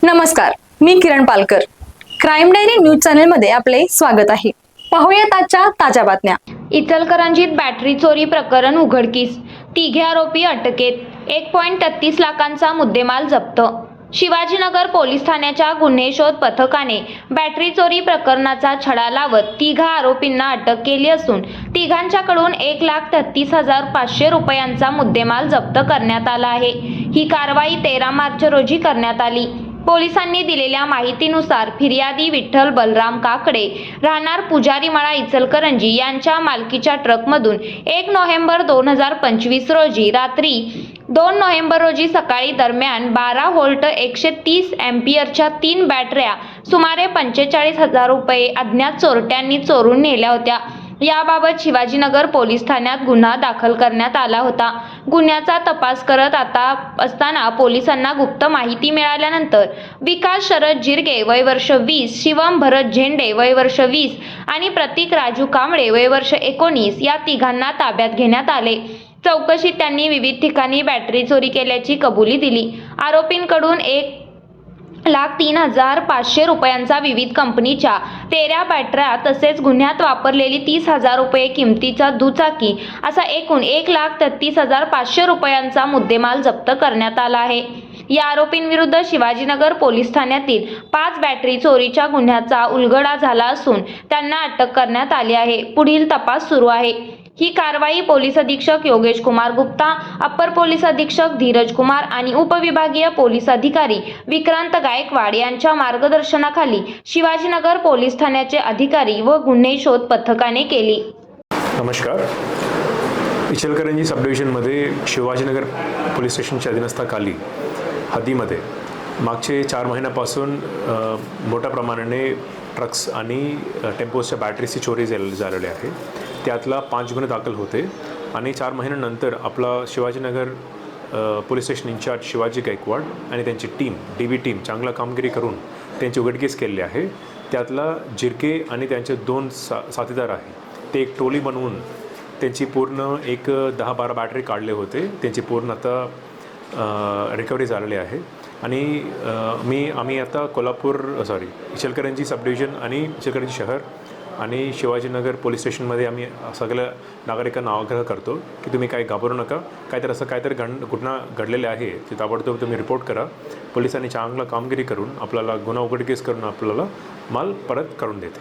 नमस्कार, मी किरण Palkar. Crime diary news चॅनलमध्ये आपले स्वागत आहे. पाहूयात आजच्या ताज्या बातम्या. इचलकरंजीत बॅटरी चोरी प्रकरण उघडकीस, तिघे आरोपी अटकेत, 1.33 लाखांचा मुद्देमाल जप्त. शिवाजीनगर पोलीस ठाण्याच्या गुन्हे शोध पथकाने बॅटरी चोरी प्रकरणाचा छडा लावत तिघा आरोपींना अटक केली असून तिघांच्याकडून 1,33,500 रुपयांचा मुद्देमाल जप्त करण्यात आला आहे. ही कारवाई 13 मार्च रोजी करण्यात आली. पोलिसांनी दिलेल्या माहितीनुसार फिर्यादी विठ्ठल बलराम काकडे राहणार पुजारीमळा इचलकरंजी यांच्या मालकीच्या ट्रकमधून 1 नोव्हेंबर 2025 रोजी रात्री 2 नोव्हेंबर रोजी सकाळी दरम्यान 12 व्होल्ट 130 अँपिअरच्या 3 बॅटऱ्या सुमारे 45,000 रुपये अज्ञात चोरट्यांनी चोरून नेल्या होत्या. याबाबत शिवाजीनगर पोलीस ठाण्यात गुन्हा दाखल करण्यात आला होता. गुन्ह्याचा तपास करत असताना पोलिसांना गुप्त माहिती मिळाल्यानंतर विकास शरद जिरगे वय वर्ष 20, शिवम भरत झेंडे वय वर्ष 20 आणि प्रतीक राजू कांबळे वय वर्ष 19 या तिघांना ताब्यात घेण्यात आले. चौकशीत त्यांनी विविध ठिकाणी बॅटरी चोरी केल्याची कबुली दिली. आरोपींकडून 1,03,500 रुपयांचा विविध कंपनीच्या 13 बॅटऱ्या तसेच गुन्ह्यात वापरलेली 30,000 रुपये किमतीचा दुचाकी असा एकूण 1,33,500 रुपयांचा मुद्देमाल जप्त करण्यात आला आहे. या आरोपींविरुद्ध शिवाजीनगर पोलीस ठाण्यातील 5 बॅटरी चोरीच्या गुन्ह्याचा उलगडा झाला असून त्यांना अटक करण्यात आली आहे. पुढील तपास सुरू आहे. ही कारवाई पोलीस अधीक्षक योगेश कुमार गुप्ता, अप्पर पोलीस अधीक्षक धीरज कुमार आणि उपविभागीय पोलीस अधिकारी विक्रांत गायकवाड यांच्या मार्गदर्शनाखाली शिवाजीनगर पोलीस ठाण्याचे अधिकारी व गुन्हे शोध पथकाने केली. नमस्कार. इचलकरंजी सब डिव्हिजनमध्ये शिवाजीनगर पोलीस स्टेशनच्या अधीनस्थाखाली हद्दीमध्ये मागचे 4 महिन्यापासून मोठ्या प्रमाणाने ट्रक्स आणि टेम्पोजच्या बॅटरीची चोरी झालेली आहे. त्यातला 5 गुन्हे दाखल होते आणि 4 महिन्यानंतर आपला Shivajinagar police station in charge Shivaji Gaikwad आणि त्यांची टीम DB टीम चांगला कामगिरी करून त्यांची उघडकीस केली आहे. त्यातला जिरके आणि त्यांचे 2 साथीदार आहे ते एक टोली बनवून त्यांची पूर्ण 10-12 बॅटरी काढले होते. त्यांची पूर्ण आता रिकव्हरी झालेली आहे आणि आम्ही आता इचलकरंजी सब डिव्हिजन आणि इचलकरंजी शहर आणि शिवाजीनगर पोलीस स्टेशनमध्ये आम्ही सगळ्या नागरिकांना आग्रह करतो की तुम्ही काही घाबरू नका. काहीतरी घटना घडलेले आहे ते ताबडतोब तुम्ही रिपोर्ट करा. पोलिसांनी चांगला कामगिरी करून आपल्याला गुन्हा उघडकीस करून आपल्याला माल परत करून देते.